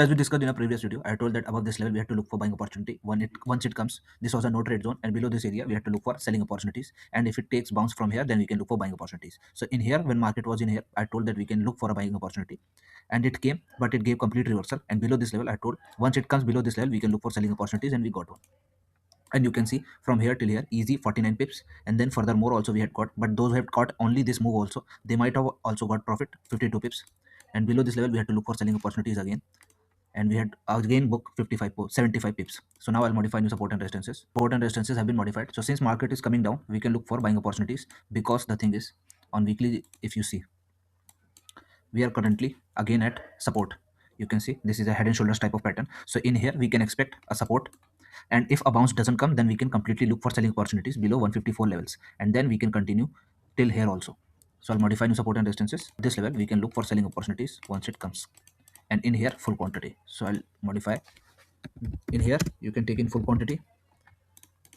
As we discussed in a previous video, I told that above this level we have to look for buying opportunity. Once it comes, this was a no trade zone, and below this area we have to look for selling opportunities. And if it takes bounce from here, then we can look for buying opportunities. So in here, when market was in here, I told that we can look for a buying opportunity, and it came, but it gave complete reversal. And below this level, I told once it comes below this level, we can look for selling opportunities, and we got one. And you can see from here till here, easy 49 pips. And then furthermore also we had got, but those who have got only this move also, they might have also got profit 52 pips. And below this level we had to look for selling opportunities again, and we had again booked 75 pips. So now I'll modify new support and resistances. Support and resistances have been modified. So since market is coming down, we can look for buying opportunities, because the thing is, on weekly, if you see, we are currently again at support. You can see this is a head and shoulders type of pattern. So in here we can expect a support, and if a bounce doesn't come, then we can completely look for selling opportunities below 154 levels, and then we can continue till here also. So I'll modify new support and resistances. This level we can look for selling opportunities once it comes, and in here full quantity. So I'll modify. In here you can take in full quantity,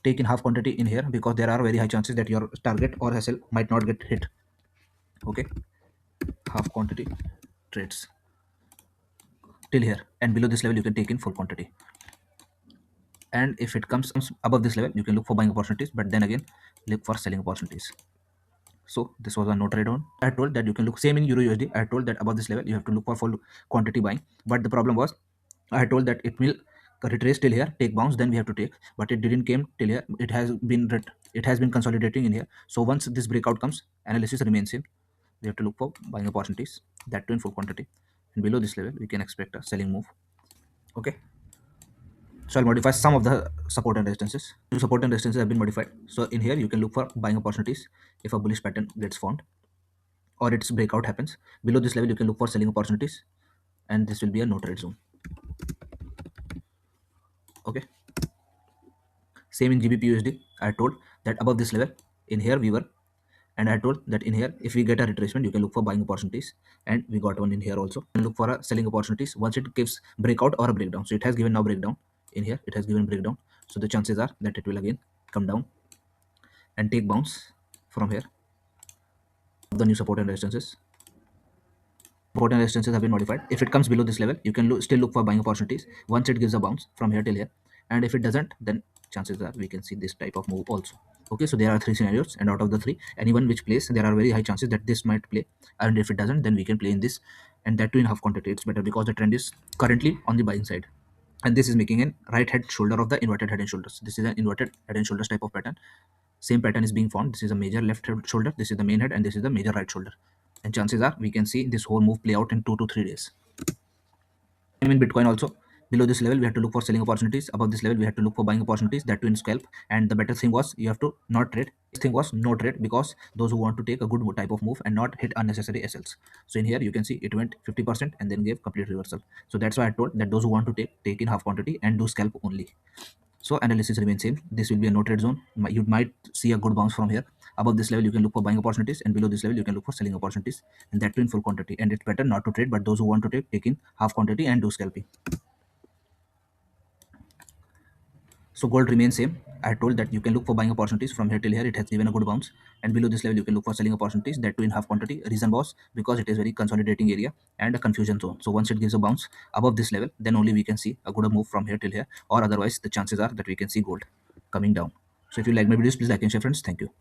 take in half quantity in here, because there are very high chances that your target or SL might not get hit. Okay, half quantity trades till here, and below this level you can take in full quantity. And if it comes above this level, you can look for buying opportunities, but then again look for selling opportunities. So this was a no trade on. I told that you can look same in EURUSD. I told that above this level you have to look for full quantity buying, but the problem was I told that it will retrace till here, take bounce, then we have to take, but it didn't came till here. It has been consolidating in here. So once this breakout comes, analysis remains same. We have to look for buying opportunities, that too in full quantity, and below this level we can expect a selling move. Okay. So I'll modify some of the support and resistances. Two support and resistances have been modified. So in here you can look for buying opportunities if a bullish pattern gets formed or its breakout happens. Below this level you can look for selling opportunities, and this will be a no trade zone. Okay. Same in GBPUSD. I told that above this level, in here we were, and I told that in here if we get a retracement, you can look for buying opportunities, and we got one in here also. And look for a selling opportunities once it gives breakout or a breakdown. So it has given now breakdown. In here it has given breakdown, so the chances are that it will again come down and take bounce from here. The new support and resistances. Support and resistances have been modified. If it comes below this level, you can still look for buying opportunities once it gives a bounce from here till here. And if it doesn't, then chances are we can see this type of move also. Okay, so there are three scenarios, and out of the three, anyone which plays, there are very high chances that this might play. And if it doesn't, then we can play in this, and that too in half quantity. It's better because the trend is currently on the buying side. And this is making an right head shoulder of the inverted head and shoulders. This is an inverted head and shoulders type of pattern. Same pattern is being formed. This is a major left head shoulder, this is the main head, and this is the major right shoulder. And chances are we can see this whole move play out in 2 to 3 days. Same in Bitcoin also. Below this level we have to look for selling opportunities. Above this level we have to look for buying opportunities, that too in scalp. And the better thing was you have to not trade. This thing was no trade, because those who want to take a good type of move and not hit unnecessary SLs. So in here you can see it went 50% and then gave complete reversal. So that's why I told that those who want to take in half quantity and do scalp only. So analysis remains same. This will be a no trade zone. You might see a good bounce from here. Above this level you can look for buying opportunities, and below this level you can look for selling opportunities, and that too in full quantity. And it's better not to trade, but those who want to take in half quantity and do scalping. So gold remains same. I told that you can look for buying opportunities from here till here. It has given a good bounce, and below this level you can look for selling opportunities, that too in half quantity. Reason was because it is very consolidating area and a confusion zone. So once it gives a bounce above this level, then only we can see a good move from here till here, or otherwise the chances are that we can see gold coming down. So if you like my videos, please like and share, friends. Thank you.